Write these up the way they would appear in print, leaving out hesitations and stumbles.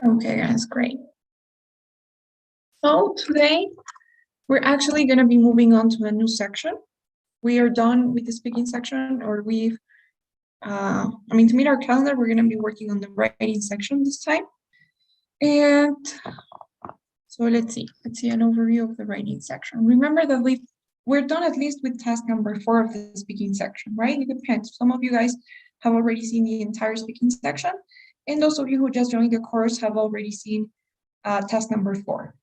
Okay, guys, great. So today we're actually going to be moving on to a new section. We are done with the speaking section, or to meet our calendar, we're going to be working on the writing section this time. And so let's see an overview of the writing section. Remember that we're done at least with task number 4 of the speaking section, right? It depends. Some of you guys have already seen the entire speaking section, and those of you who just joined the course have already seen task number 4.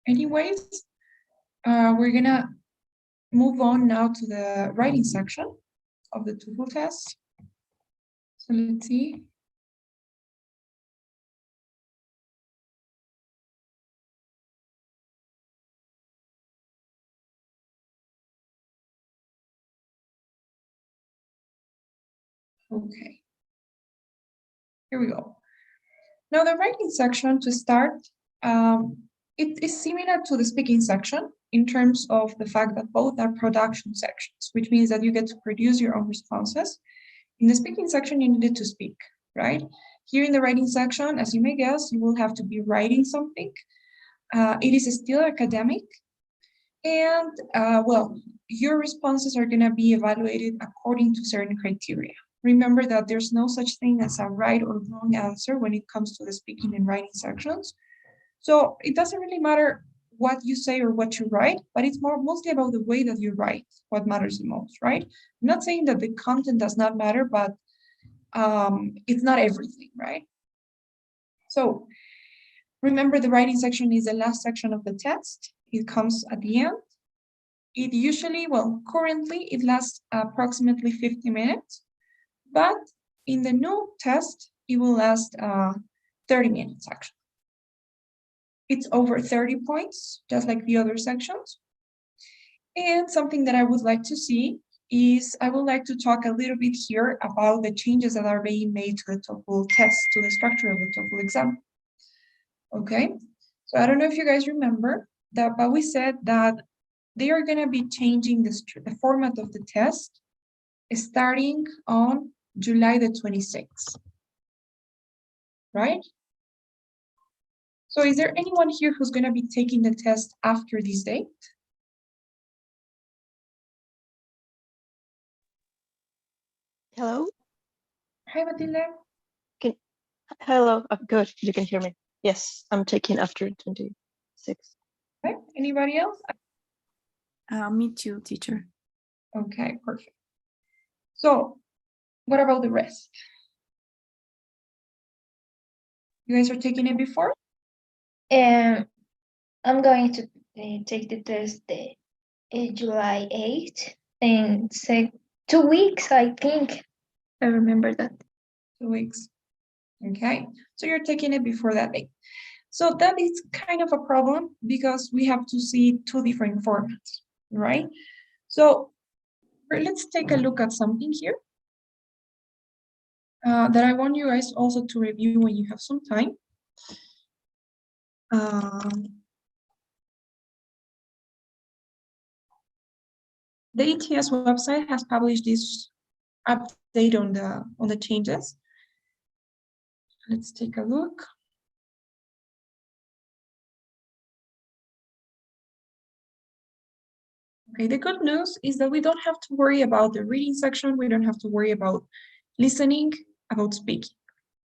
Anyways, we're gonna move on now to the writing section of the TOEFL test. So let's see. Okay. Here we go. Now the writing section, to start, it is similar to the speaking section in terms of the fact that both are production sections, which means that you get to produce your own responses. In the speaking section, you needed to speak, right? Here in the writing section, as you may guess, you will have to be writing something. It is still academic, and well, your responses are going to be evaluated according to certain criteria. Remember that there's no such thing as a right or wrong answer when it comes to the speaking and writing sections. So it doesn't really matter what you say or what you write, but it's mostly about the way that you write what matters the most, right? I'm not saying that the content does not matter, but it's not everything, right? So remember, the writing section is the last section of the test. It comes at the end. It usually, well, currently it lasts approximately 50 minutes, but in the new test, it will last 30 minutes actually. It's over 30 points, just like the other sections. And something that I would like to see is I would like to talk a little bit here about the changes that are being made to the TOEFL test, to the structure of the TOEFL exam. Okay, so I don't know if you guys remember that, but we said that they are going to be changing the format of the test starting on July the 26th, right? So is there anyone here who's going to be taking the test after this date? Hello? Hi, Matilde. Hello, I'm good. You can hear me. Yes, I'm taking after 26. Okay. Anybody else? Me too, teacher. Okay, perfect. So what about the rest? You guys are taking it before? I'm going to take the test July 8th and 2 weeks, I think. I remember that. 2 weeks. Okay, so you're taking it before that date. So that is kind of a problem because we have to see 2 different formats, right? So let's take a look at something here that I want you guys also to review when you have some time. The ETS website has published this update on the changes. Let's take a look. Okay, the good news is that we don't have to worry about the reading section. We don't have to worry about listening, about speaking.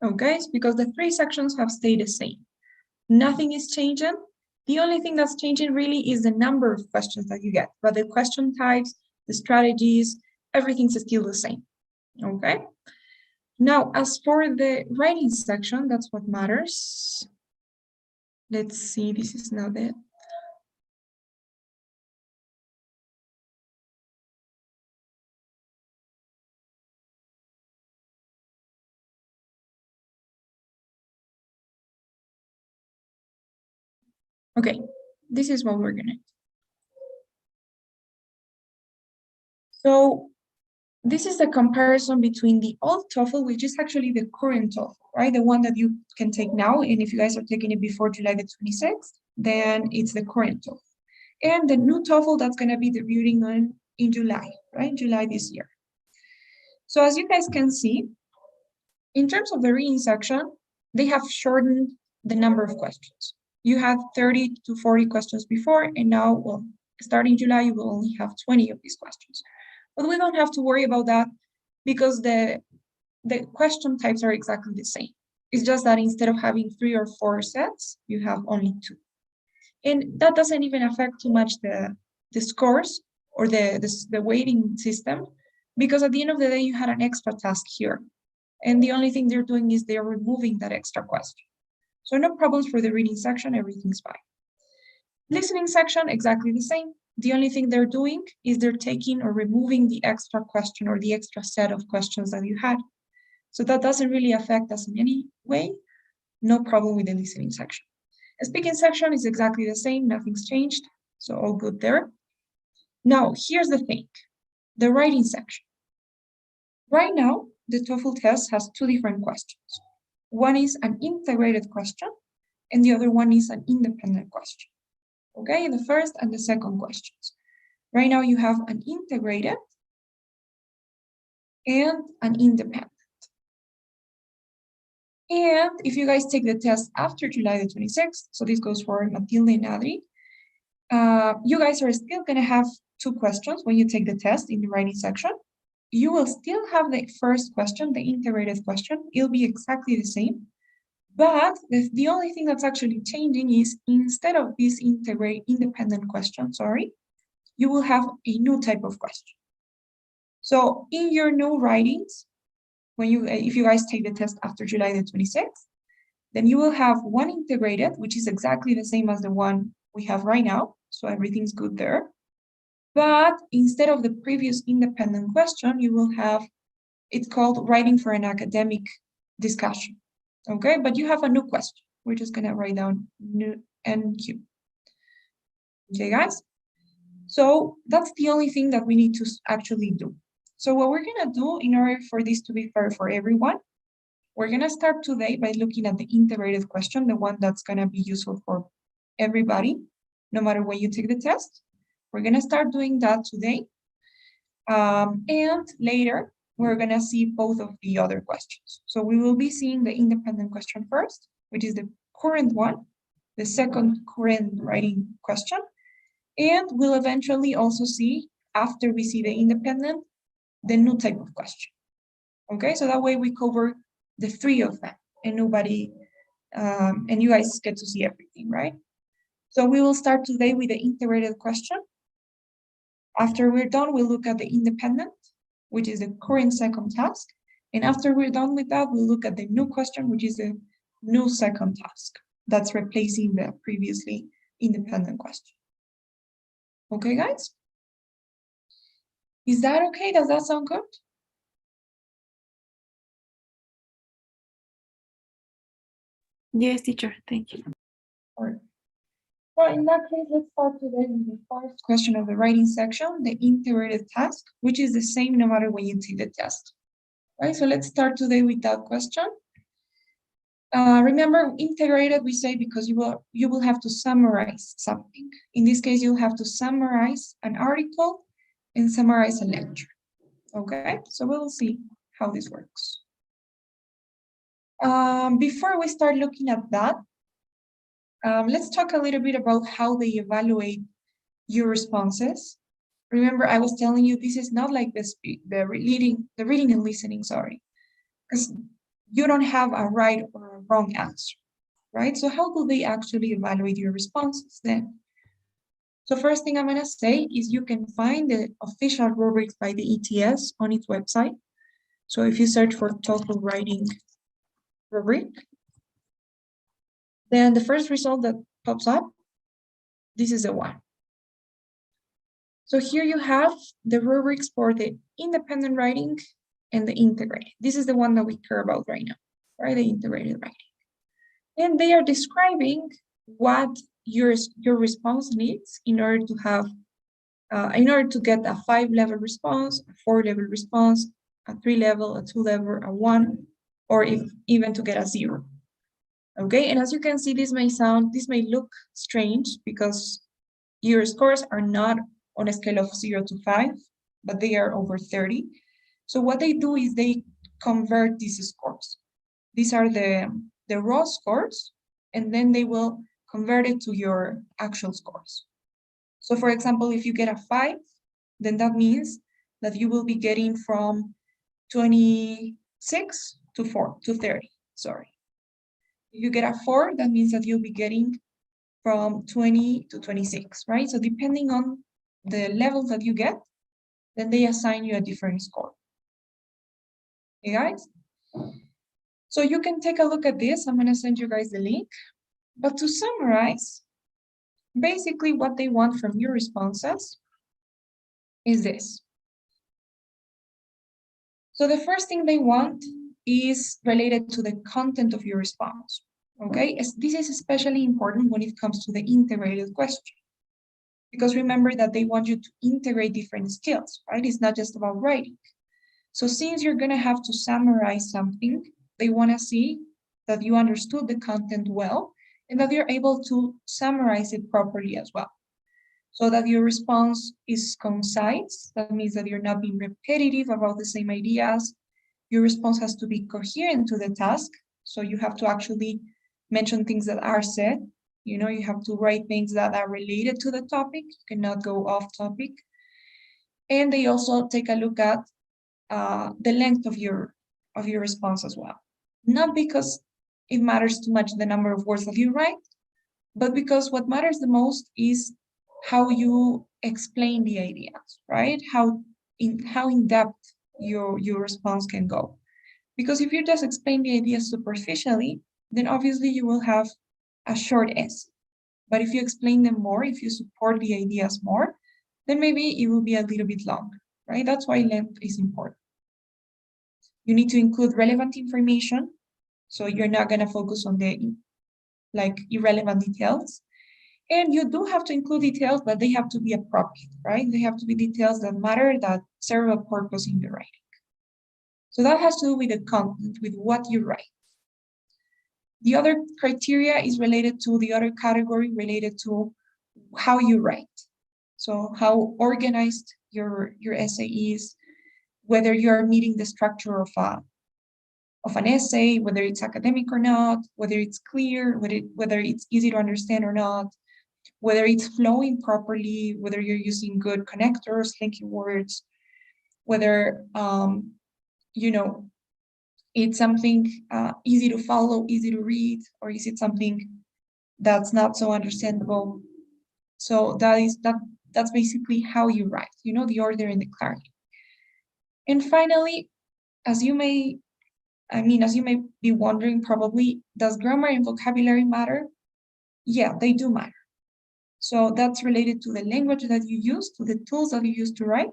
Okay, because the 3 sections have stayed the same. Nothing is changing. The only thing that's changing really is the number of questions that you get, but the question types, the strategies, everything's still the same. Okay. Now, as for the writing section, that's what matters. Let's see, this is now the okay, this is what we're gonna do. So this is the comparison between the old TOEFL, which is actually the current TOEFL, right? The one that you can take now, and if you guys are taking it before July the 26th, then it's the current TOEFL. And the new TOEFL that's gonna be debuting in July, right? July this year. So as you guys can see, in terms of the reading section, they have shortened the number of questions. You had 30 to 40 questions before, and now, well, starting July, you will only have 20 of these questions. But we don't have to worry about that because the question types are exactly the same. It's just that instead of having 3 or 4 sets, you have only 2. And that doesn't even affect too much the scores or the weighting system, because at the end of the day, you had an extra task here. And the only thing they're doing is they're removing that extra question. So no problems for the reading section, everything's fine. Listening section, exactly the same. The only thing they're doing is they're taking or removing the extra question or the extra set of questions that you had. So that doesn't really affect us in any way. No problem with the listening section. The speaking section is exactly the same, nothing's changed. So all good there. Now, here's the thing, the writing section. Right now, the TOEFL test has 2 different questions. One is an integrated question, and the other one is an independent question. Okay, the first and the second questions. Right now, you have an integrated and an independent. And if you guys take the test after July the 26th, so this goes for Matilde and Adri, you guys are still going to have 2 questions when you take the test in the writing section. You will still have the first question, the integrated question. It'll be exactly the same. But the only thing that's actually changing is instead of this independent question, you will have a new type of question. So in your new writings, if you guys take the test after July the 26th, then you will have one integrated, which is exactly the same as the one we have right now. So everything's good there. But instead of the previous independent question, you will have, it's called writing for an academic discussion. Okay, but you have a new question. We're just gonna write down new NQ. Okay, guys? So that's the only thing that we need to actually do. So what we're gonna do in order for this to be fair for everyone, we're gonna start today by looking at the integrated question, the one that's gonna be useful for everybody, no matter when you take the test. We're gonna start doing that today. And later, we're gonna see both of the other questions. So we will be seeing the independent question first, which is the current one, the second current writing question, and we'll eventually also see, after we see the independent, the new type of question. Okay, so that way we cover the 3 of them, and nobody, and you guys get to see everything, right? So we will start today with the integrated question. After we're done, we'll look at the independent, which is the current second task. And after we're done with that, we'll look at the new question, which is the new second task. That's replacing the previously independent question. Okay, guys? Is that okay? Does that sound good? Yes, teacher. Thank you. Well, in that case, let's start today with the first question of the writing section, the integrated task, which is the same no matter when you take the test. Right, so let's start today with that question. Remember, integrated we say because you will have to summarize something. In this case, you'll have to summarize an article and summarize a lecture. Okay, so we'll see how this works. Before we start looking at that, let's talk a little bit about how they evaluate your responses. Remember, I was telling you this is not like the reading and listening, because you don't have a right or a wrong answer, right? So how do they actually evaluate your responses then? So first thing I'm gonna say is you can find the official rubrics by the ETS on its website. So if you search for TOEFL writing rubric, then the first result that pops up, this is the one. So here you have the rubrics for the independent writing and the integrated. This is the one that we care about right now, right? The integrated writing. And they are describing what your response needs in order to have, in order to get a 5-level response, a 4-level response, a 3-level, a 2-level, a 1, or even to get a 0. Okay, and as you can see, this may look strange because your scores are not on a scale of 0 to 5, but they are over 30. So what they do is they convert these scores. These are the the raw scores, and then they will convert it to your actual scores. So for example, if you get a 5, then that means that you will be getting from 26 to 30, sorry. If you get a 4, that means that you'll be getting from 20 to 26, right? So depending on the level that you get, then they assign you a different score. Okay, guys? So you can take a look at this. I'm gonna send you guys the link. But to summarize, basically what they want from your responses is this. So the first thing they want is related to the content of your response, okay? This is especially important when it comes to the integrated question. Because remember that they want you to integrate different skills, right? It's not just about writing. So since you're gonna have to summarize something, they wanna see that you understood the content well and that you're able to summarize it properly as well. So that your response is concise, that means that you're not being repetitive about the same ideas. Your response has to be coherent to the task. So you have to actually mention things that are said. You know, you have to write things that are related to the topic. You cannot go off topic. And they also take a look at the length of your response as well. Not because it matters too much the number of words that you write, but because what matters the most is how you explain the ideas, right? How in depth your response can go. Because if you just explain the ideas superficially, then obviously you will have a short essay. But if you explain them more, if you support the ideas more, then maybe it will be a little bit longer, right? That's why length is important. You need to include relevant information. So you're not gonna focus on the irrelevant details. And you do have to include details, but they have to be appropriate, right? They have to be details that matter, that serve a purpose in the writing. So that has to do with the content, with what you write. The other criteria is related to the other category related to how you write. So how organized your essay is, whether you're meeting the structure of an essay, whether it's academic or not, whether it's clear, whether it's easy to understand or not, whether it's flowing properly, whether you're using good connectors, linking words, whether, you know, it's something easy to follow, easy to read, or is it something that's not so understandable? So that's basically how you write, you know, the order and the clarity. And finally, as you may be wondering probably, does grammar and vocabulary matter? Yeah, they do matter. So that's related to the language that you use, to the tools that you use to write.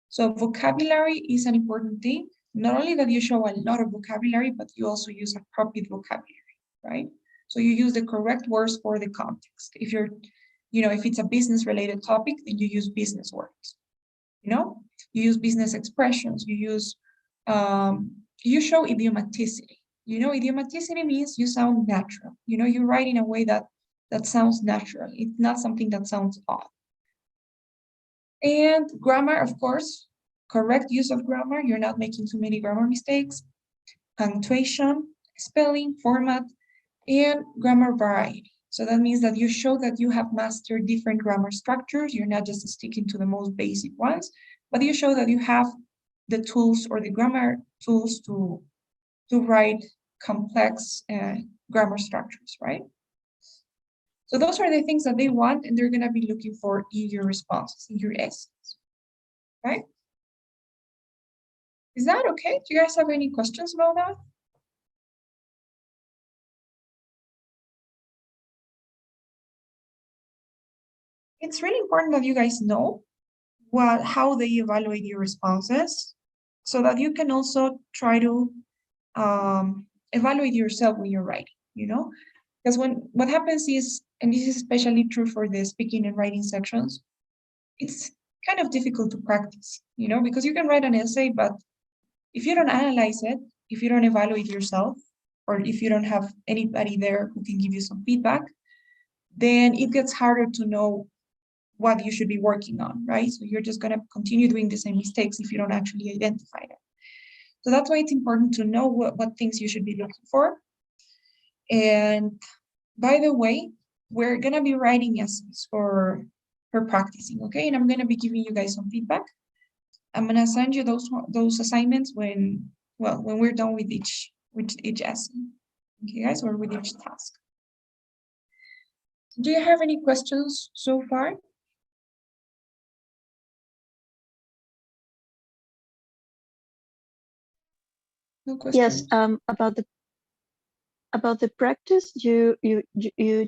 So vocabulary is an important thing. Not only that you show a lot of vocabulary, but you also use appropriate vocabulary, right? So you use the correct words for the context. If you're, you know, if it's a business related topic, then you use business words. You know, you use business expressions, you use, you show idiomaticity. You know, idiomaticity means you sound natural. You know, you write in a way that sounds natural. It's not something that sounds odd. And grammar, of course, correct use of grammar. You're not making too many grammar mistakes. Punctuation, spelling, format, and grammar variety. So that means that you show that you have mastered different grammar structures. You're not just sticking to the most basic ones, but you show that you have the tools or the grammar tools to write complex grammar structures, right? So those are the things that they want, and they're going to be looking for in your responses, in your essays, right? Is that okay? Do you guys have any questions about that? It's really important that you guys know how they evaluate your responses so that you can also try to evaluate yourself when you're writing, you know? Because what happens is, and this is especially true for the speaking and writing sections, it's kind of difficult to practice, you know, because you can write an essay, but if you don't analyze it, if you don't evaluate yourself, or if you don't have anybody there who can give you some feedback, then it gets harder to know what you should be working on, right? So you're just going to continue doing the same mistakes if you don't actually identify them. So that's why it's important to know what things you should be looking for. And by the way, we're gonna be writing essays for practicing, okay? And I'm gonna be giving you guys some feedback. I'm gonna send you those assignments when we're done with each essay. Okay, guys, or with each task. Do you have any questions so far? No questions? Yes, about the practice you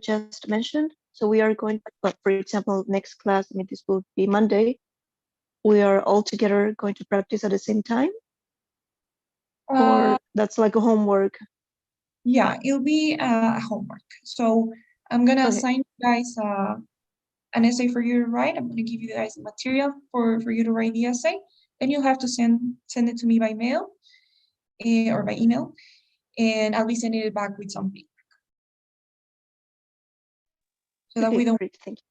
just mentioned. So we are going, well, for example, next class, I mean, this will be Monday. We are all together going to practice at the same time, or that's like a homework. Yeah, it'll be a homework. So I'm gonna Okay. assign you guys an essay for you to write. I'm gonna give you guys material for you to write the essay. Then you'll have to send it to me by mail or by email, and I'll be sending it back with some feedback. So that we Okay, don't. great, thank you.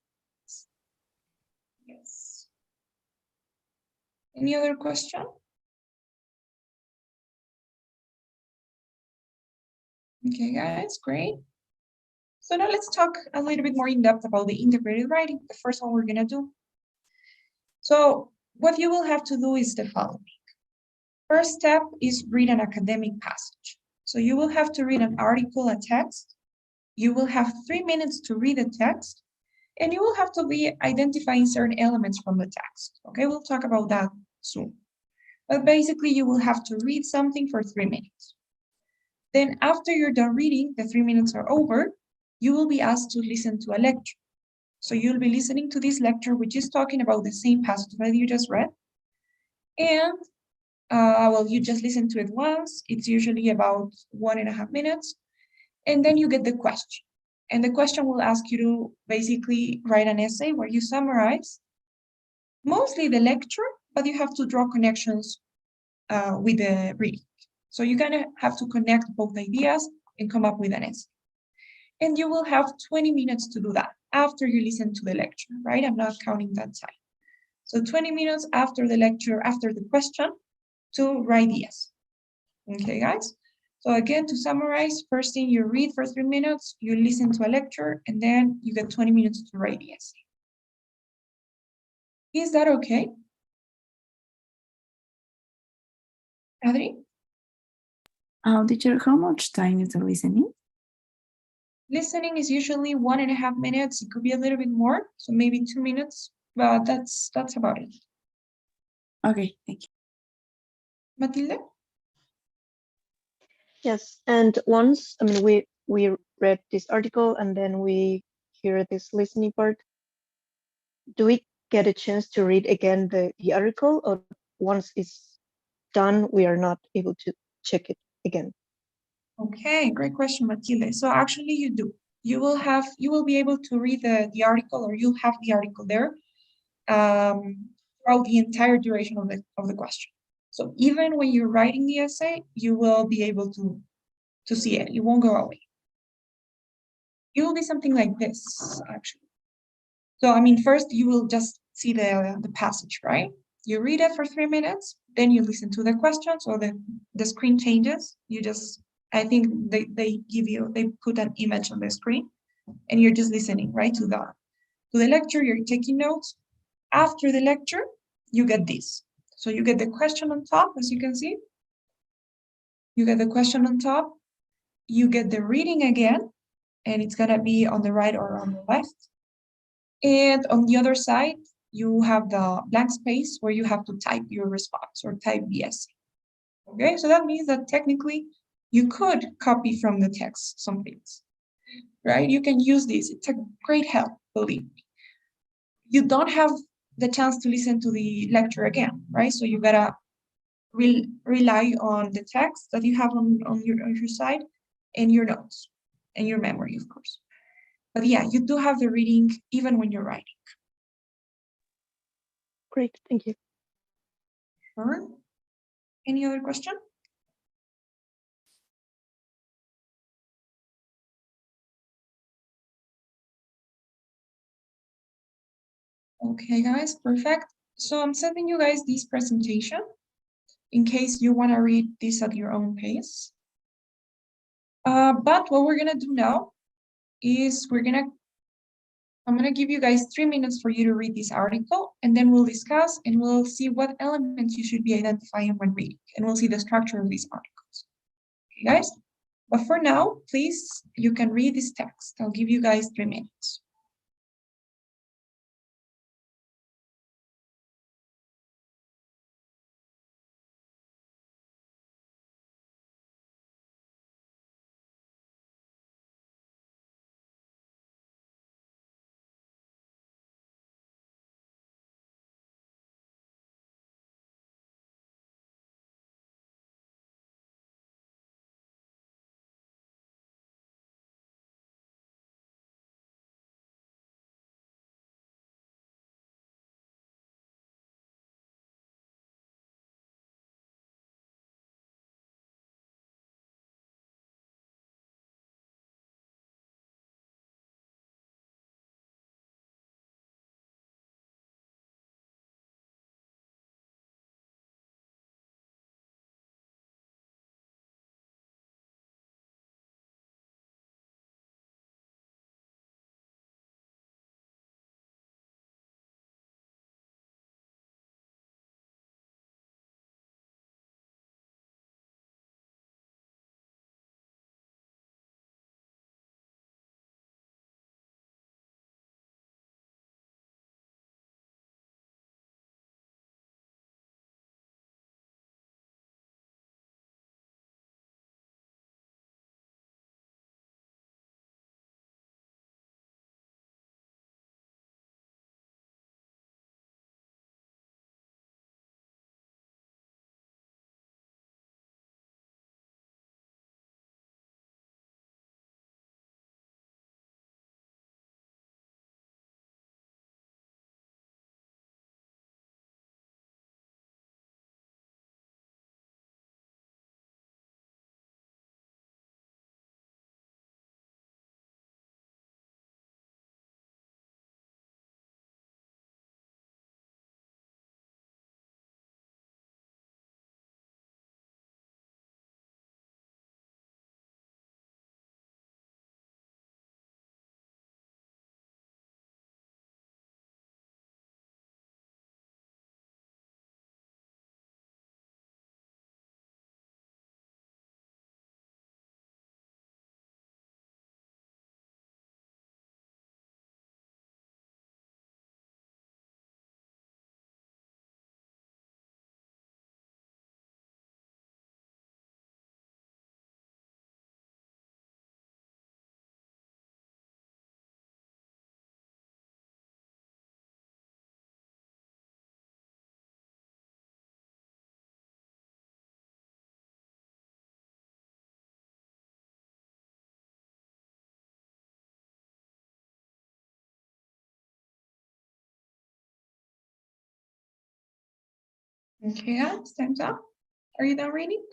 Yes. Any other question? Okay, guys, great. So now let's talk a little bit more in depth about the integrated writing, the first one we're gonna do. So what you will have to do is the following. First step is read an academic passage. So you will have to read an article, a text. You will have 3 minutes to read the text, and you will have to be identifying certain elements from the text. Okay, we'll talk about that soon. But basically, you will have to read something for 3 minutes. Then after you're done reading, the 3 minutes are over, you will be asked to listen to a lecture. So you'll be listening to this lecture, which is talking about the same passage that you just read. And well, you just listen to it once. It's usually about 1.5 minutes. And then you get the question. And the question will ask you to basically write an essay where you summarize mostly the lecture, but you have to draw connections with the reading. So you're gonna have to connect both ideas and come up with an essay. And you will have 20 minutes to do that after you listen to the lecture, right? I'm not counting that time. So 20 minutes after the lecture, after the question, to write the essay. Okay, guys? So again, to summarize, first thing you read for 3 minutes, you listen to a lecture, and then you get 20 minutes to write the essay. Is that okay? Adri? Teacher, how much time is the listening? Listening is usually 1.5 minutes. It could be a little bit more, so maybe 2 minutes, but that's about it. Okay, thank you. Matilde? Yes, and once, I mean, we read this article and then we hear this listening part. Do we get a chance to read again the article, or once it's done, we are not able to check it again? Okay, great question, Matilde. So actually you do. You will be able to read the article, or you'll have the article there throughout the entire duration of the question. So even when you're writing the essay, you will be able to see it. It won't go away. It will be something like this, actually. So I mean, first you will just see the passage, right? You read it for 3 minutes, then you listen to the questions, or the screen changes. You just, I think they put an image on the screen, and you're just listening, right, to the lecture. You're taking notes. After the lecture, you get this. So you get the question on top, as you can see. You get the question on top. You get the reading again, and it's gonna be on the right or on the left. And on the other side, you have the blank space where you have to type your response or type the essay. Okay, so that means that technically you could copy from the text some things, right? You can use this. It's a great help, believe me. You don't have the chance to listen to the lecture again, right? So you gotta rely on the text that you have on your side, and your notes and your memory, of course. But yeah, you do have the reading even when you're writing. Great, thank you. Sure. Any other question? Okay, guys, perfect. So I'm sending you guys this presentation in case you want to read this at your own pace. But what we're gonna do now is I'm gonna give you guys 3 minutes for you to read this article, and then we'll discuss and we'll see what elements you should be identifying when reading, and we'll see the structure of these articles. Okay, guys? But for now, please, you can read this text. I'll give you guys 3 minutes. Okay, guys, time's up. Are you done reading?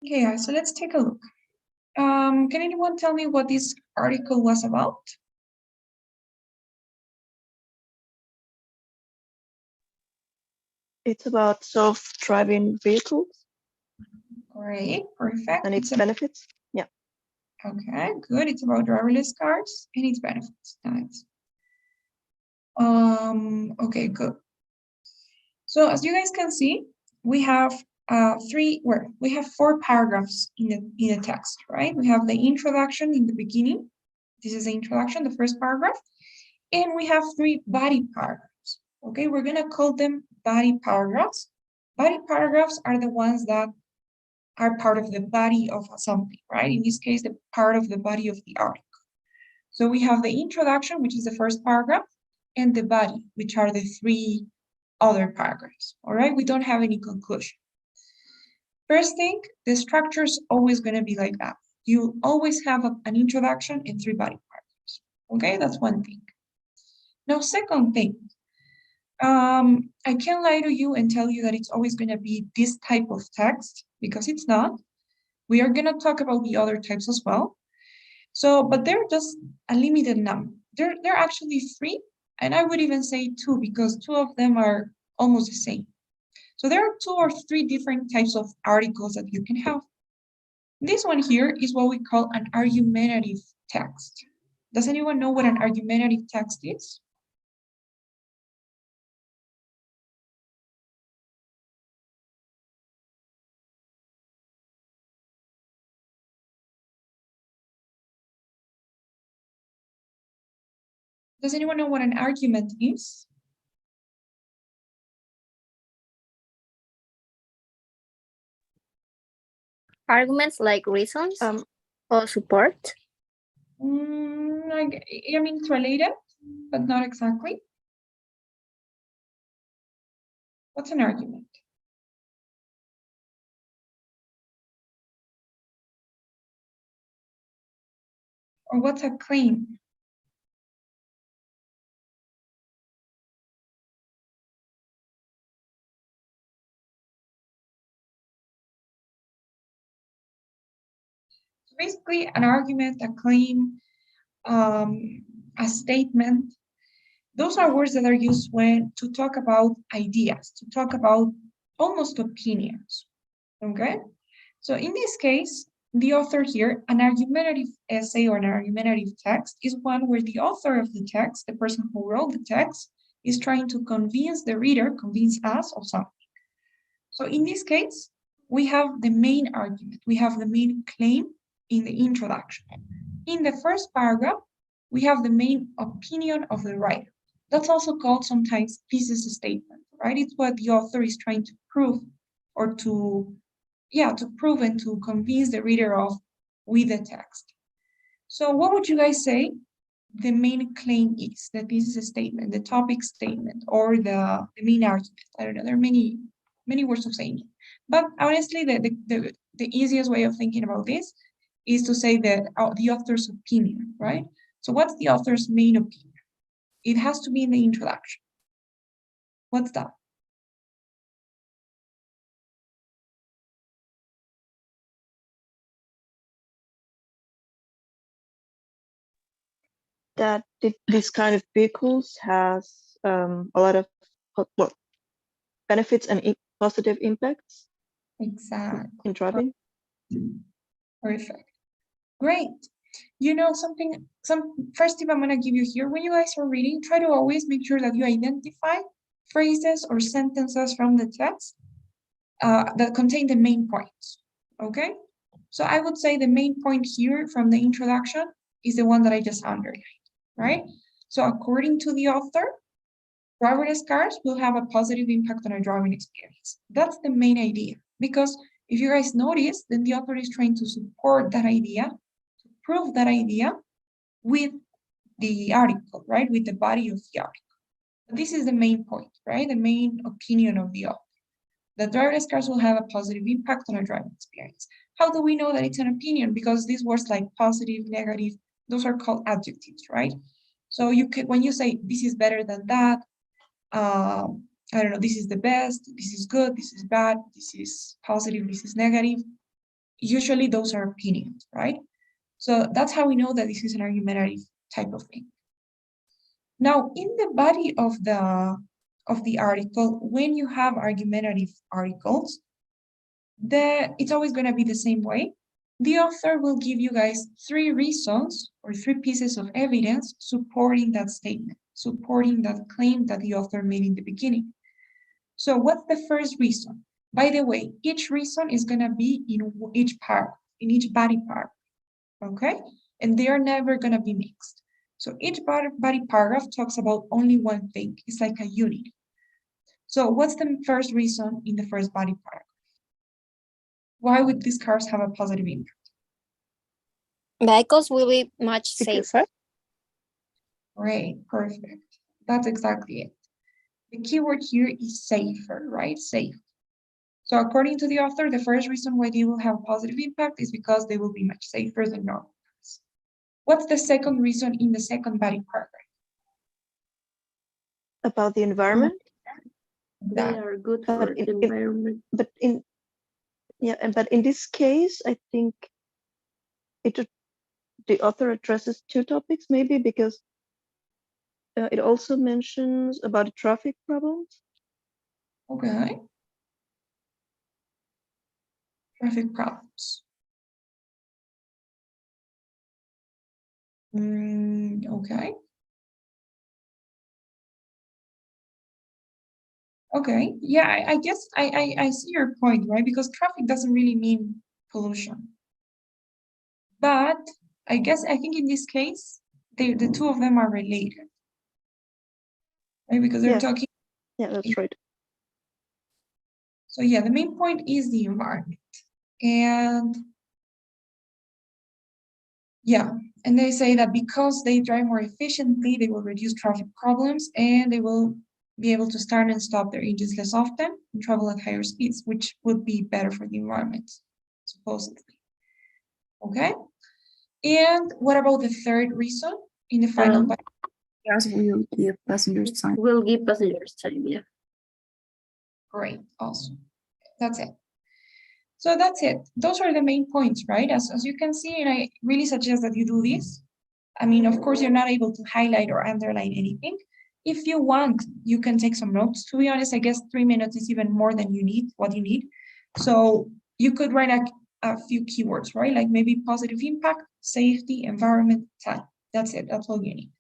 Okay, guys, so let's take a look. Can anyone tell me what this article was about? It's about self-driving vehicles Great, perfect. and its benefits. Yeah. Okay, good. It's about driverless cars and its benefits. Nice. Okay, good. So as you guys can see, we have we have 4 paragraphs in the text, right? We have the introduction in the beginning. This is the introduction, the first paragraph, and we have 3 body paragraphs. Okay, we're gonna call them body paragraphs. Body paragraphs are the ones that are part of the body of something, right? In this case, the part of the body of the article. So we have the introduction, which is the first paragraph, and the body, which are the 3 other paragraphs, all right? We don't have any conclusion. First thing, the structure is always going to be like that. You always have an introduction and 3 body paragraphs, okay? That's one thing. Now, second thing, I can't lie to you and tell you that it's always going to be this type of text, because it's not. We are going to talk about the other types as well. So, but they're just a limited number. They're actually 3, and I would even say 2, because 2 of them are almost the same. So there are 2 or 3 different types of articles that you can have. This one here is what we call an argumentative text. Does anyone know what an argumentative text is? Does anyone know what an argument is? Arguments like reasons Um, or support. I mean, it's related, but not exactly. What's an argument? Or what's a claim? So basically, an argument, a claim, a statement, those are words that are used when to talk about ideas, to talk about almost opinions, okay? So in this case, the author here, an argumentative essay or an argumentative text is one where the author of the text, the person who wrote the text, is trying to convince the reader, convince us of something. So in this case, we have the main argument, we have the main claim in the introduction. In the first paragraph, we have the main opinion of the writer. That's also called sometimes thesis statement, right? It's what the author is trying to prove or to prove and to convince the reader of with the text. So what would you guys say the main claim is, the thesis statement, the topic statement, or the main argument? I don't know, there are many words of saying it. But honestly, the easiest way of thinking about this is to say that the author's opinion, right? So what's the author's main opinion? It has to be in the introduction. What's that? that this kind of vehicles has a lot of well, benefits and positive impacts Exactly. in driving. Perfect. Great. You know first tip I'm gonna give you here, when you guys are reading, try to always make sure that you identify phrases or sentences from the text that contain the main points, okay? So I would say the main point here from the introduction is the one that I just underlined, right? So according to the author, driverless cars will have a positive impact on our driving experience. That's the main idea, because if you guys notice, then the author is trying to support that idea, to prove that idea with the article, right? With the body of the article. This is the main point, right? The main opinion of the author. That driverless cars will have a positive impact on our driving experience. How do we know that it's an opinion? Because these words like positive, negative, those are called adjectives, right? So you can, when you say this is better than that, I don't know, this is the best, this is good, this is bad, this is positive, this is negative. Usually those are opinions, right? So that's how we know that this is an argumentative type of thing. Now, in the body of the article, when you have argumentative articles, it's always going to be the same way. The author will give you guys 3 reasons or 3 pieces of evidence supporting that statement, supporting that claim that the author made in the beginning. So what's the first reason? By the way, each reason is going to be in each part, in each body part, okay? And they are never going to be mixed. So each body paragraph talks about only one thing. It's like a unit. So what's the first reason in the first body paragraph? Why would these cars have a positive impact? Vehicles will be much Because- safer. Great, perfect. That's exactly it. The keyword here is safer, right? Safe. So according to the author, the first reason why they will have a positive impact is because they will be much safer than normal cars. What's the second reason in the second body paragraph? About the environment. They are good But for the environment. But in this case, I think the author addresses 2 topics, maybe because it also mentions about traffic problems. Okay. Traffic problems. Okay. Okay, yeah, I guess I see your point, right? Because traffic doesn't really mean pollution. But I think in this case, the two of them are related. Right? Because they're Yeah. talking. Yeah, that's right. So yeah, the main point is the environment. And yeah, and they say that because they drive more efficiently, they will reduce traffic problems and they will be able to start and stop their engines less often and travel at higher speeds, which would be better for the environment, supposedly. Okay? And what about the third reason in the final Um, part? Cars will give passengers time. Will give passengers time, yeah. Great, awesome. That's it. So that's it. Those are the main points, right? As you can see, and I really suggest that you do this. I mean, of course, you're not able to highlight or underline anything. If you want, you can take some notes. To be honest, I guess 3 minutes is even more than what you need. So you could write a few keywords, right? Like maybe positive impact, safety, environment, time. That's it. That's all you need.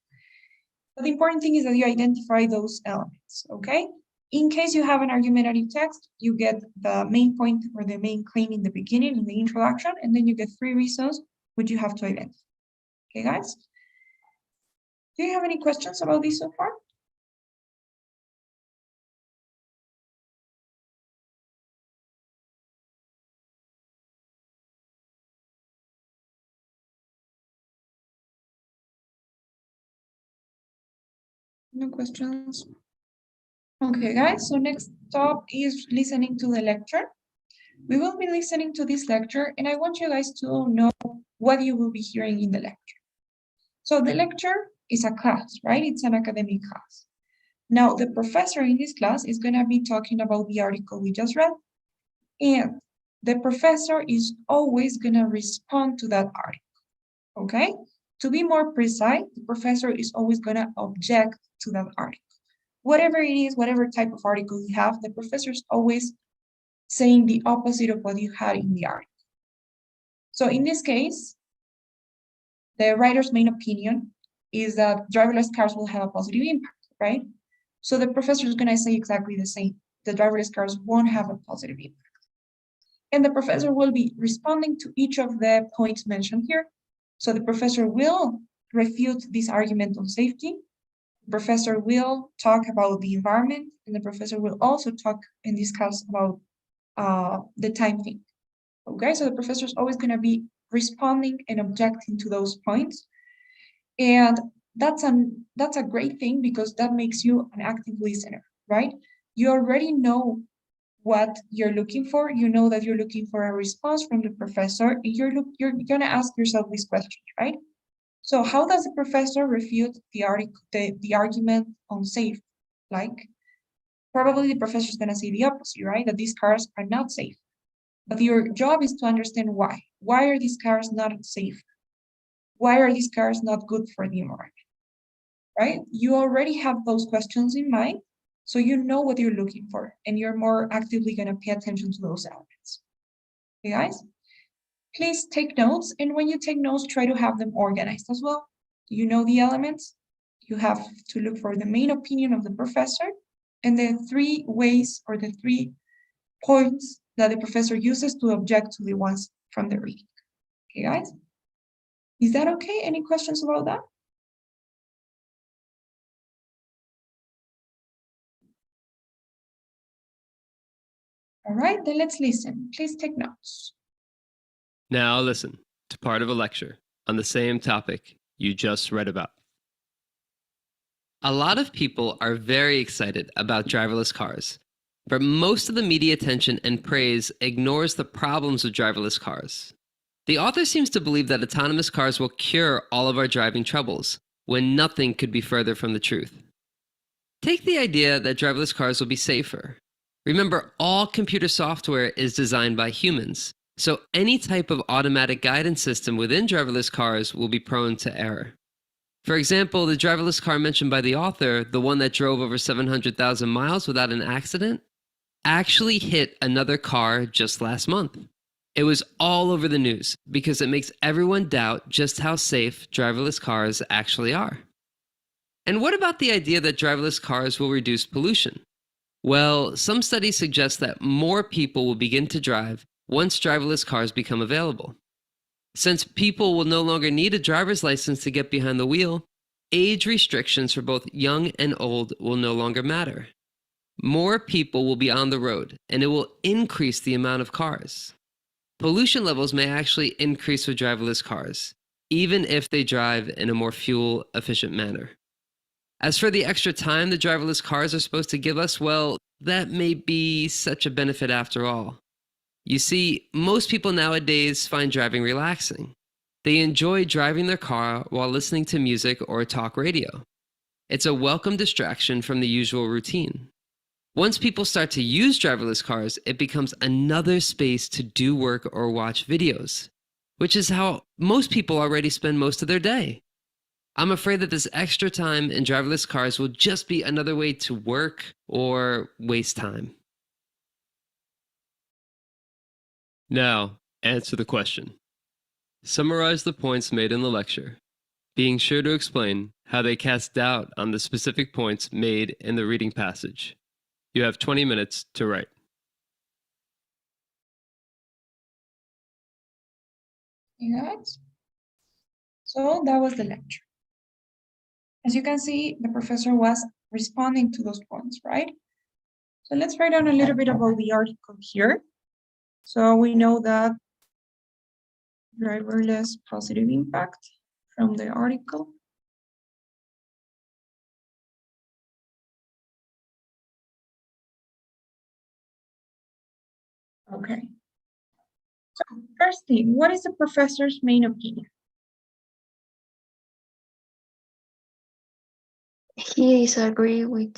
But the important thing is that you identify those elements, okay? In case you have an argumentative text, you get the main point or the main claim in the beginning, in the introduction, and then you get 3 reasons which you have to identify. Okay, guys? Do you have any questions about this so far? No questions? Okay, guys, so next up is listening to the lecture. We will be listening to this lecture, and I want you guys to know what you will be hearing in the lecture. So the lecture is a class, right? It's an academic class. Now, the professor in this class is going to be talking about the article we just read, and the professor is always going to respond to that article, okay? To be more precise, the professor is always going to object to that article. Whatever it is, whatever type of article you have, the professor is always saying the opposite of what you had in the article. So in this case, the writer's main opinion is that driverless cars will have a positive impact, right? So the professor is going to say exactly the same. The driverless cars won't have a positive impact. And the professor will be responding to each of the points mentioned here. So the professor will refute this argument on safety. The professor will talk about the environment, and the professor will also talk and discuss about the time thing. Okay, so the professor is always going to be responding and objecting to those points. And that's a great thing because that makes you an active listener, right? You already know what you're looking for. You know that you're looking for a response from the professor, and you're going to ask yourself this question, right? So how does the professor refute the argument on safety? Like, probably the professor is going to say the opposite, right? That these cars are not safe. But your job is to understand why. Why are these cars not safe? Why are these cars not good for the environment? Right? You already have those questions in mind, so you know what you're looking for, and you're more actively going to pay attention to those elements. Okay, guys? Please take notes, and when you take notes, try to have them organized as well. You know the elements. You have to look for the main opinion of the professor, and the 3 ways or the 3 points that the professor uses to object to the ones from the reading. Okay, guys? Is that okay? Any questions about that? All right, then let's listen. Please take notes. Now listen to part of a lecture on the same topic you just read about. A lot of people are very excited about driverless cars, but most of the media attention and praise ignores the problems with driverless cars. The author seems to believe that autonomous cars will cure all of our driving troubles, when nothing could be further from the truth. Take the idea that driverless cars will be safer. Remember, all computer software is designed by humans, so any type of automatic guidance system within driverless cars will be prone to error. For example, the driverless car mentioned by the author, the one that drove over 700,000 miles without an accident, actually hit another car just last month. It was all over the news because it makes everyone doubt just how safe driverless cars actually are. And what about the idea that driverless cars will reduce pollution? Well, some studies suggest that more people will begin to drive once driverless cars become available. Since people will no longer need a driver's license to get behind the wheel, age restrictions for both young and old will no longer matter. More people will be on the road, and it will increase the amount of cars. Pollution levels may actually increase with driverless cars, even if they drive in a more fuel-efficient manner. As for the extra time the driverless cars are supposed to give us, well, that may be such a benefit after all. You see, most people nowadays find driving relaxing. They enjoy driving their car while listening to music or talk radio. It's a welcome distraction from the usual routine. Once people start to use driverless cars, it becomes another space to do work or watch videos, which is how most people already spend most of their day. I'm afraid that this extra time in driverless cars will just be another way to work or waste time. Now, answer the question. Summarize the points made in the lecture, being sure to explain how they cast doubt on the specific points made in the reading passage. You have 20 minutes to write. You guys? So that was the lecture. As you can see, the professor was responding to those points, right? So let's write down a little bit about the article here. So we know that driverless positive impact from the article. Okay. So first thing, what is the professor's main opinion? He disagree with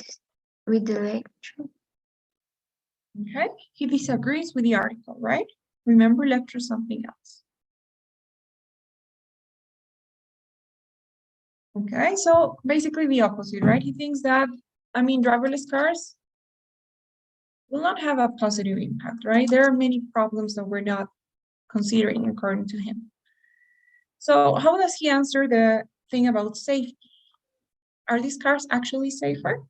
the lecture. Okay, he disagrees with the article, right? Remember, lecture something else. Okay, so basically the opposite, right? He thinks that, driverless cars will not have a positive impact, right? There are many problems that we're not considering according to him. So how does he answer the thing about safety? Are these cars actually safer?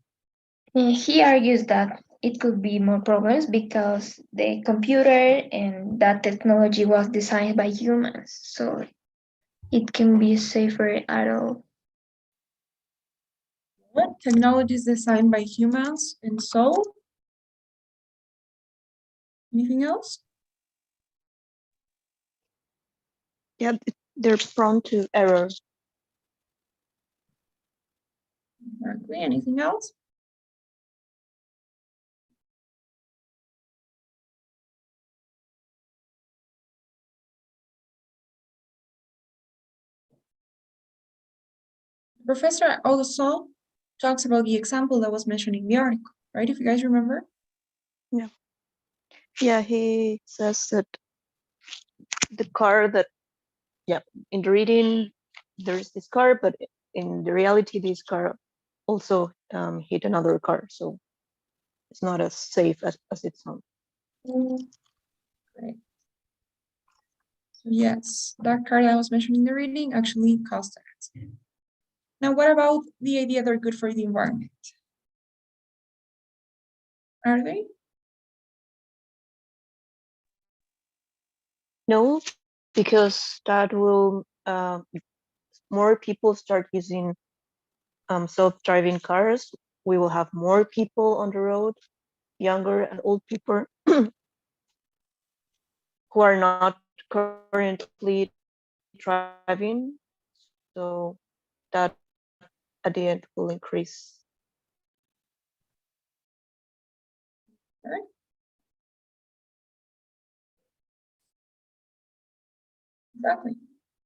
He argues that it could be more problems because the computer and that technology was designed by humans, so it can be safer at all. What technology is designed by humans, and so? Anything else? Yeah, they're prone to error. Exactly. Anything else? The professor also talks about the example that was mentioned in the article, right? If you guys remember. Yeah, he says that the car that, in the reading, there's this car, but in the reality, this car also hit another car. So it's not as safe as it sounds. Great. So yes, that car that was mentioned in the reading actually caused an accident. Now, what about the idea they're good for the environment? Are they? No, because that will, if more people start using self-driving cars, we will have more people on the road, younger and old people who are not currently driving. So that at the end will increase. Right. Exactly.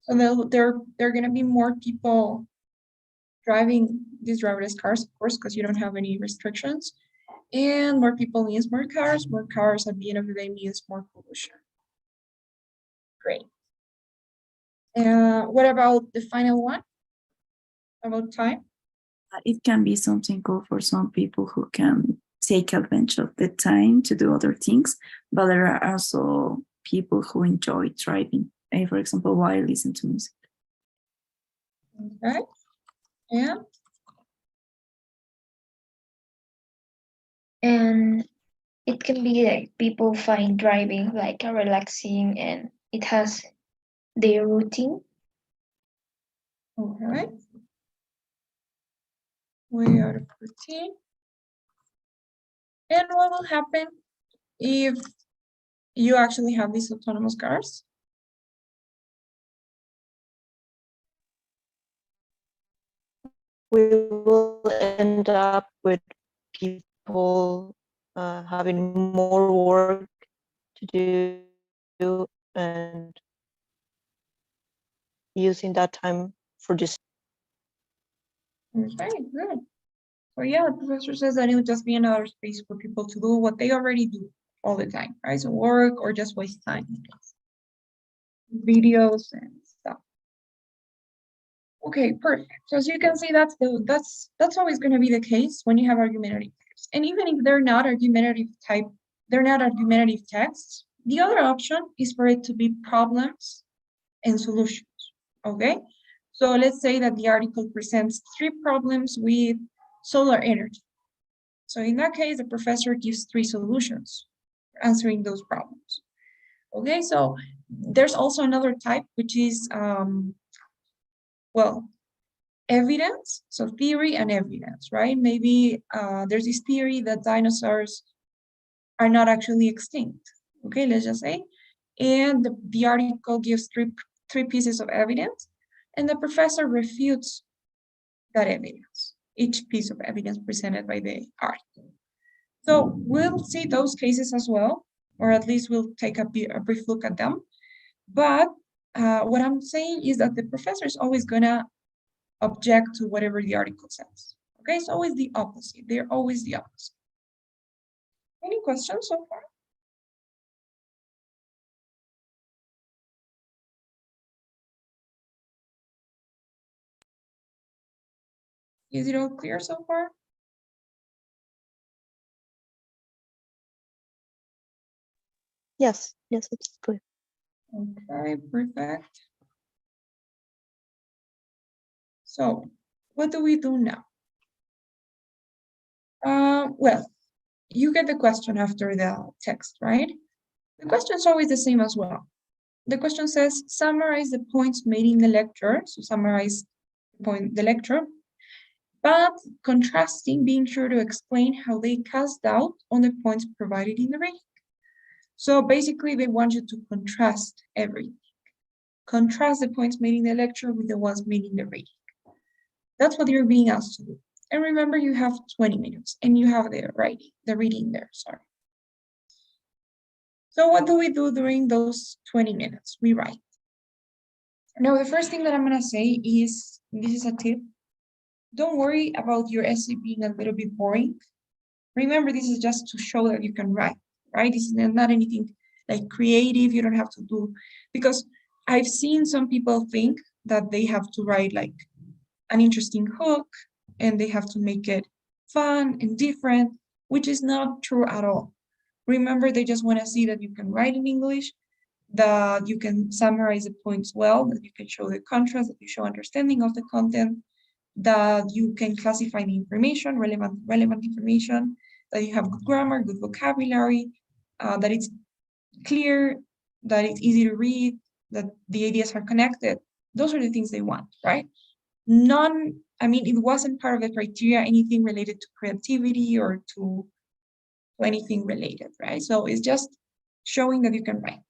So there are going to be more people driving these driverless cars, of course, because you don't have any restrictions. And more people means more cars. More cars at the end of the day means more pollution. Great. What about the final one? About time? It can be something cool for some people who can take advantage of the time to do other things, but there are also people who enjoy driving, for example, while listening to music. Okay. And And it can be like people find driving like a relaxing and it has their routine. okay. We are 14. And what will happen if you actually have these autonomous cars? We will end up with people having more work to do and using that time for this. Okay, good. So yeah, the professor says that it would just be another space for people to do what they already do all the time, right? So work or just waste time. Videos and stuff. Okay, perfect. So as you can see, that's always going to be the case when you have argumentative types. And even if they're not argumentative type, they're not argumentative texts, the other option is for it to be problems and solutions. Okay, so let's say that the article presents 3 problems with solar energy. So in that case, the professor gives 3 solutions for answering those problems. Okay, so there's also another type, which is, well, evidence, so theory and evidence, right? Maybe there's this theory that dinosaurs are not actually extinct, okay, let's just say, and the article gives three pieces of evidence, and the professor refutes that evidence, each piece of evidence presented by the article. So we'll see those cases as well, or at least we'll take a brief look at them. But what I'm saying is that the professor is always gonna object to whatever the article says. Okay, it's always the opposite. They're always the opposite. Any questions so far? Is it all clear so far? Yes, it's clear. Okay, perfect. So what do we do now? Well, you get the question after the text, right? The question is always the same as well. The question says, summarize the points made in the lecture. So summarize the lecture, but contrasting, being sure to explain how they cast doubt on the points provided in the reading. So basically, they want you to contrast everything. Contrast the points made in the lecture with the ones made in the reading. That's what you're being asked to do. And remember, you have 20 minutes and you have the reading there, sorry. So what do we do during those 20 minutes? We write. Now, the first thing that I'm gonna say is, this is a tip, don't worry about your essay being a little bit boring. Remember, this is just to show that you can write, right? This is not anything like creative, you don't have to do, because I've seen some people think that they have to write like an interesting hook and they have to make it fun and different, which is not true at all. Remember, they just want to see that you can write in English, that you can summarize the points well, that you can show the contrast, that you show understanding of the content, that you can classify the information, relevant information, that you have good grammar, good vocabulary, that it's clear, that it's easy to read, that the ideas are connected. Those are the things they want, right? It wasn't part of the criteria, anything related to creativity or to anything related, right? So it's just showing that you can write.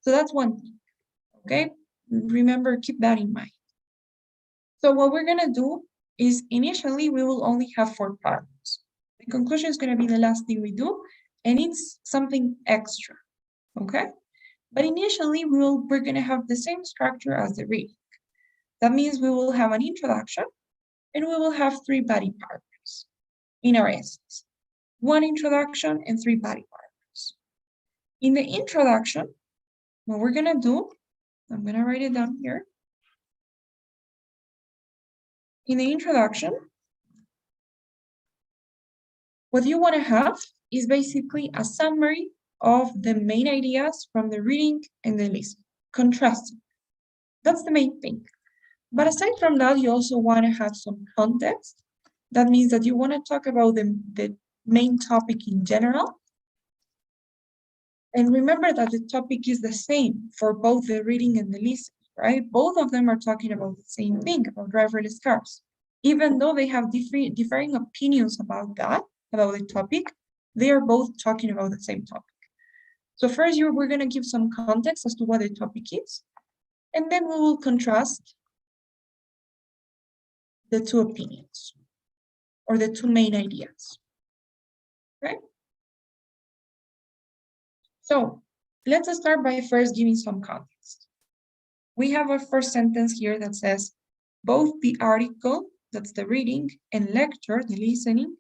So that's one thing, okay? Remember, keep that in mind. So what we're gonna do is initially we will only have 4 paragraphs. The conclusion is gonna be the last thing we do, and it's something extra, okay? But initially we're gonna have the same structure as the reading. That means we will have an introduction and we will have 3 body paragraphs in our essays. 1 introduction and 3 body paragraphs. In the introduction, what we're gonna do, I'm gonna write it down here. In the introduction, what you wanna have is basically a summary of the main ideas from the reading and the listening, contrasting. That's the main thing. But aside from that, you also want to have some context. That means that you want to talk about the main topic in general. And remember that the topic is the same for both the reading and the listening, right? Both of them are talking about the same thing, about driverless cars. Even though they have differing opinions about that, about the topic, they are both talking about the same topic. So first, we're going to give some context as to what the topic is, and then we will contrast the two opinions or the two main ideas, right? So let's start by first giving some context. We have a first sentence here that says, both the article, that's the reading, and lecture, the listening,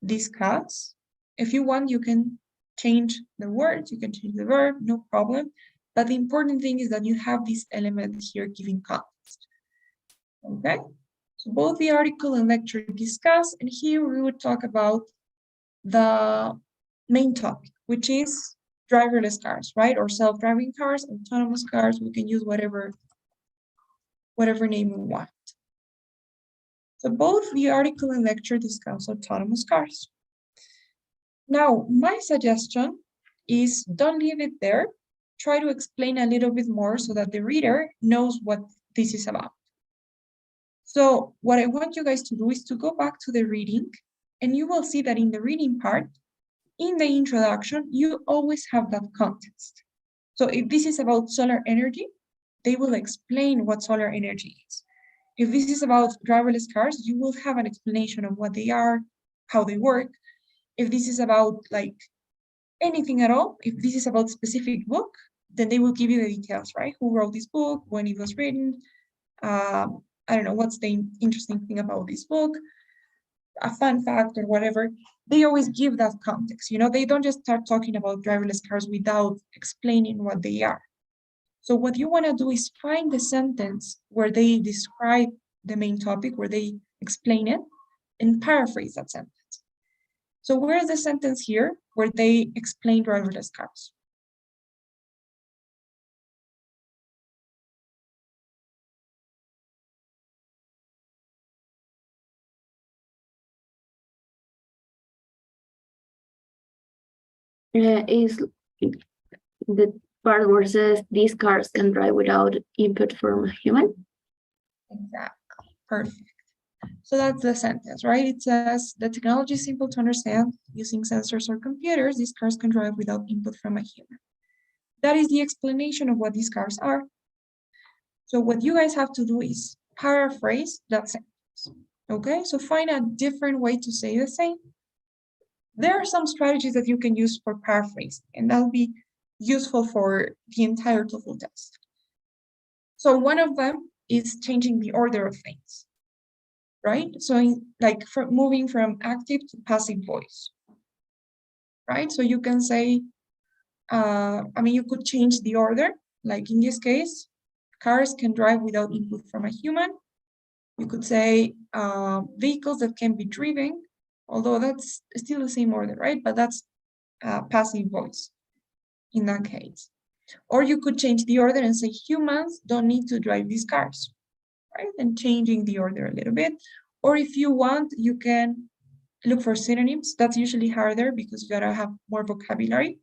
discuss. If you want, you can change the words, you can change the verb, no problem. But the important thing is that you have this element here giving context. Okay? So both the article and lecture discuss, and here we would talk about the main topic, which is driverless cars, right? Or self-driving cars, autonomous cars, we can use whatever name we want. So both the article and lecture discuss autonomous cars. Now, my suggestion is don't leave it there. Try to explain a little bit more so that the reader knows what this is about. So what I want you guys to do is to go back to the reading, and you will see that in the reading part, in the introduction, you always have that context. So if this is about solar energy, they will explain what solar energy is. If this is about driverless cars, you will have an explanation of what they are, how they work. If this is about like anything at all, if this is about specific book, then they will give you the details, right? Who wrote this book, when it was written, I don't know, what's the interesting thing about this book, a fun fact or whatever. They always give that context, you know, they don't just start talking about driverless cars without explaining what they are. So what you want to do is find the sentence where they describe the main topic, where they explain it, and paraphrase that sentence. So where is the sentence here where they explain driverless cars? Is the part where it says these cars can drive without input from a human? Exactly, perfect. So that's the sentence, right? It says the technology is simple to understand. Using sensors or computers, these cars can drive without input from a human. That is the explanation of what these cars are. So what you guys have to do is paraphrase that sentence, okay? So find a different way to say the same. There are some strategies that you can use for paraphrasing, and that'll be useful for the entire TOEFL test. So one of them is changing the order of things, right? So like moving from active to passive voice, right? So you can say, I mean, you could change the order, like in this case, cars can drive without input from a human. You could say vehicles that can be driven, although that's still the same order, right? But that's passive voice in that case. Or you could change the order and say humans don't need to drive these cars, right? And changing the order a little bit. Or if you want, you can look for synonyms. That's usually harder because you gotta have more vocabulary.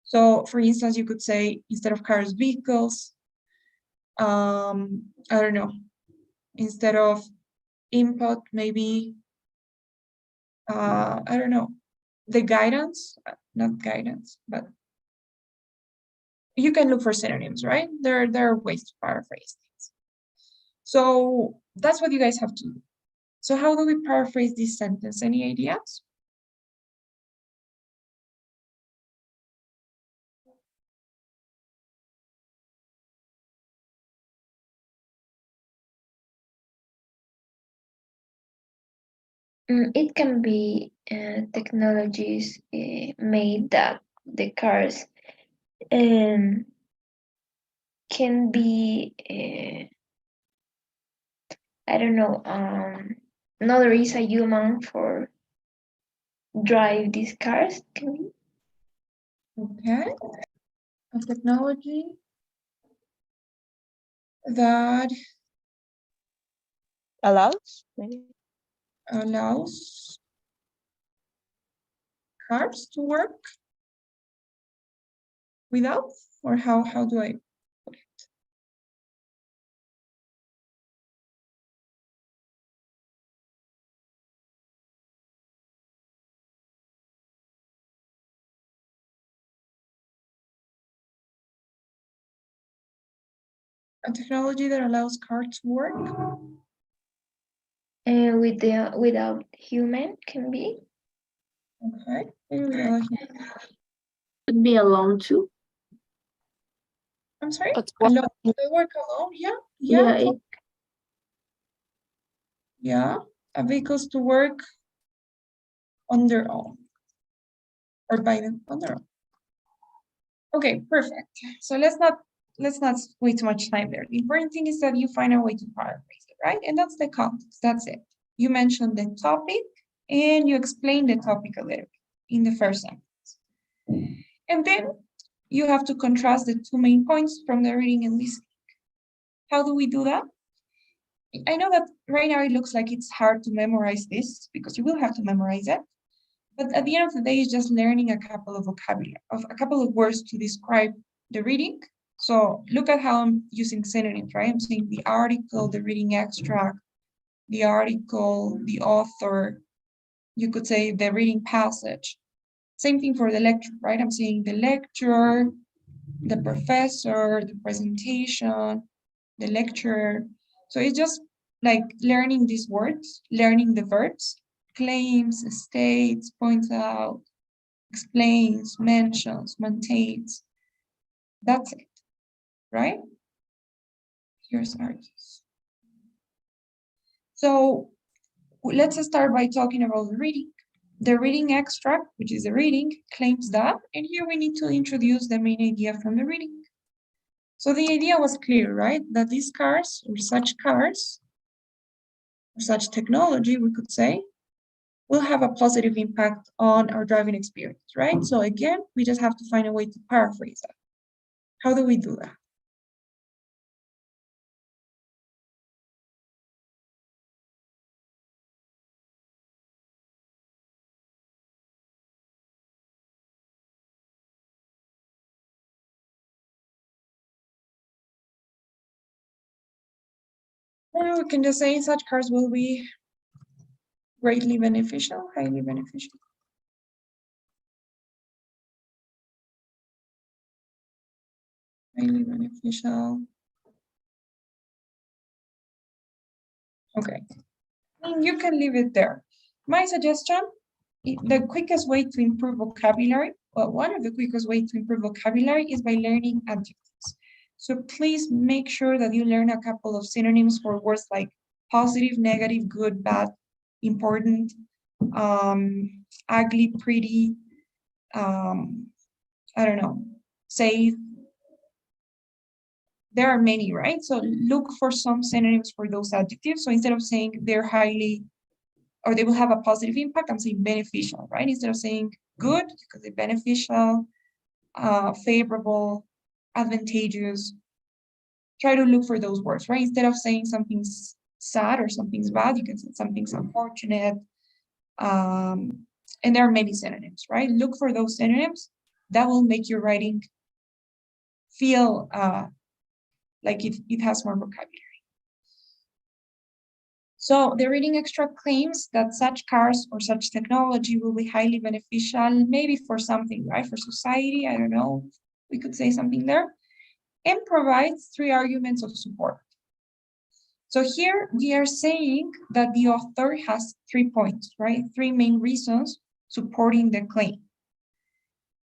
So for instance, you could say instead of cars, vehicles. I don't know. Instead of input, maybe, I don't know, the guidance, not guidance, but you can look for synonyms, right? There are ways to paraphrase things. So that's what you guys have to do. So how do we paraphrase this sentence? Any ideas? It can be technologies made that the cars can be, I don't know, no, there is a human for drive these cars, can be? Okay. A technology that Allows, maybe? allows cars to work without, or how do I? A technology that allows cars to work. And without human can be. Okay. Maybe without a human. Could be alone too. I'm sorry. But Alone. They work alone. Yeah. Yeah, it, Yeah. A vehicles to work on their own or by them on their own. Okay, perfect. So let's not waste too much time there. The important thing is that you find a way to paraphrase it, right? And that's the context. That's it. You mentioned the topic and you explained the topic a little bit in the first sentence. And then you have to contrast the two main points from the reading and listening. How do we do that? I know that right now it looks like it's hard to memorize this because you will have to memorize it. But at the end of the day, it's just learning a couple of vocabulary, a couple of words to describe the reading. So look at how I'm using synonyms, right? I'm saying the article, the reading extract, the article, the author. You could say the reading passage. Same thing for the lecture, right? I'm saying the lecture, the professor, the presentation, the lecturer. So it's just like learning these words, learning the verbs, claims, states, points out, explains, mentions, maintains. That's it, right? Here's argues. So let's start by talking about the reading. The reading extract, which is the reading, claims that, and here we need to introduce the main idea from the reading. So the idea was clear, right? That these cars, or such technology, we could say, will have a positive impact on our driving experience, right? So again, we just have to find a way to paraphrase that. How do we do that? Well, we can just say such cars will be greatly beneficial, highly beneficial. Highly beneficial. Okay, you can leave it there. My suggestion, the quickest way to improve vocabulary, well, one of the quickest way to improve vocabulary is by learning adjectives. So please make sure that you learn a couple of synonyms for words like positive, negative, good, bad, important, ugly, pretty, I don't know, safe. There are many, right? So look for some synonyms for those adjectives. So instead of saying they're highly, or they will have a positive impact, I'm saying beneficial, right? Instead of saying good, because they're beneficial, favorable, advantageous. Try to look for those words, right? Instead of saying something's sad or something's bad, you can say something's unfortunate. And there are many synonyms, right? Look for those synonyms that will make your writing feel like it has more vocabulary. So the reading extract claims that such cars or such technology will be highly beneficial, maybe for something, right? For society, I don't know, we could say something there, and provides 3 arguments of support. So here we are saying that the author has 3 points, right? 3 main reasons supporting the claim.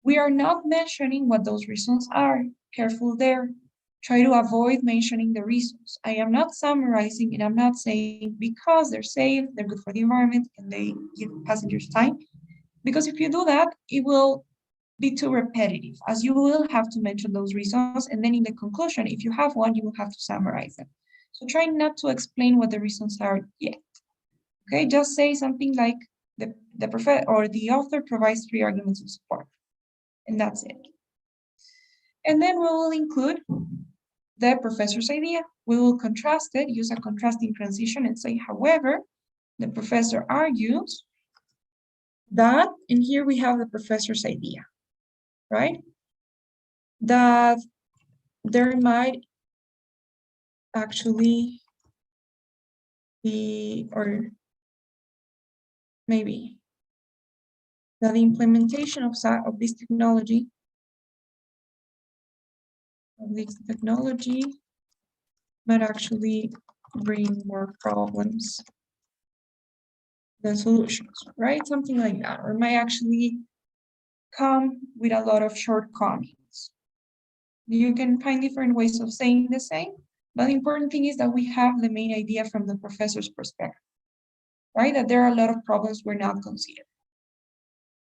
We are not mentioning what those reasons are. Careful there. Try to avoid mentioning the reasons. I am not summarizing and I'm not saying because they're safe, they're good for the environment, and they give passengers time. Because if you do that, it will be too repetitive, as you will have to mention those reasons. And then in the conclusion, if you have one, you will have to summarize them. So try not to explain what the reasons are yet. Okay, just say something like the author provides 3 arguments of support. And that's it. And then we will include the professor's idea. We will contrast it, use a contrasting transition and say, however, the professor argues that, and here we have the professor's idea, right? That there might actually be, or maybe that the implementation of this technology might actually bring more problems than solutions, right? Something like that, or might actually come with a lot of shortcomings. You can find different ways of saying the same, but the important thing is that we have the main idea from the professor's perspective, right? That there are a lot of problems we're not considering.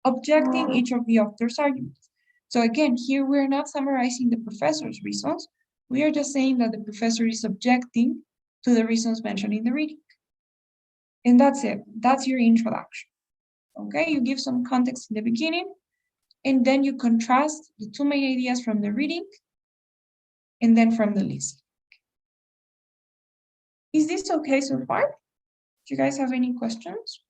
Objecting each of the author's arguments. So again, here we're not summarizing the professor's reasons. We are just saying that the professor is objecting to the reasons mentioned in the reading. And that's it. That's your introduction. Okay, you give some context in the beginning, and then you contrast the two main ideas from the reading and then from the list. Is this okay so far? Do you guys have any questions?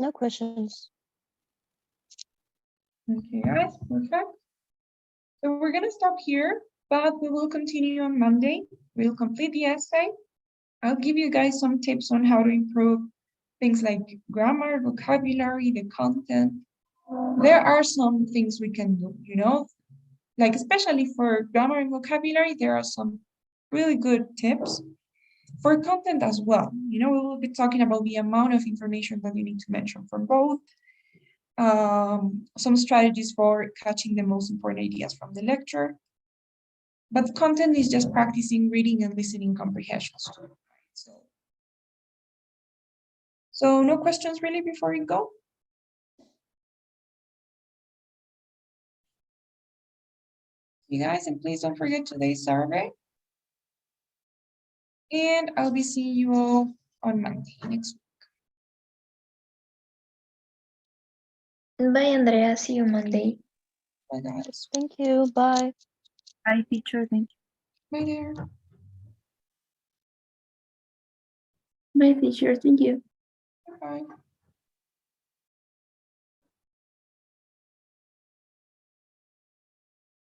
No questions. Okay, guys, perfect. So we're gonna stop here, but we will continue on Monday. We'll complete the essay. I'll give you guys some tips on how to improve things like grammar, vocabulary, the content. There are some things we can do, you know, like especially for grammar and vocabulary, there are some really good tips. For content as well, you know, we will be talking about the amount of information that you need to mention for both. Some strategies for catching the most important ideas from the lecture. But content is just practicing reading and listening comprehensions. So no questions really before we go? You guys, and please don't forget today's survey. And I'll be seeing you all on Monday next Bye, Andrea. See you Monday. week. Bye, guys. Thank you. Bye. Hi, teacher. Thank you. Bye there. Bye, teacher. Thank you. Bye.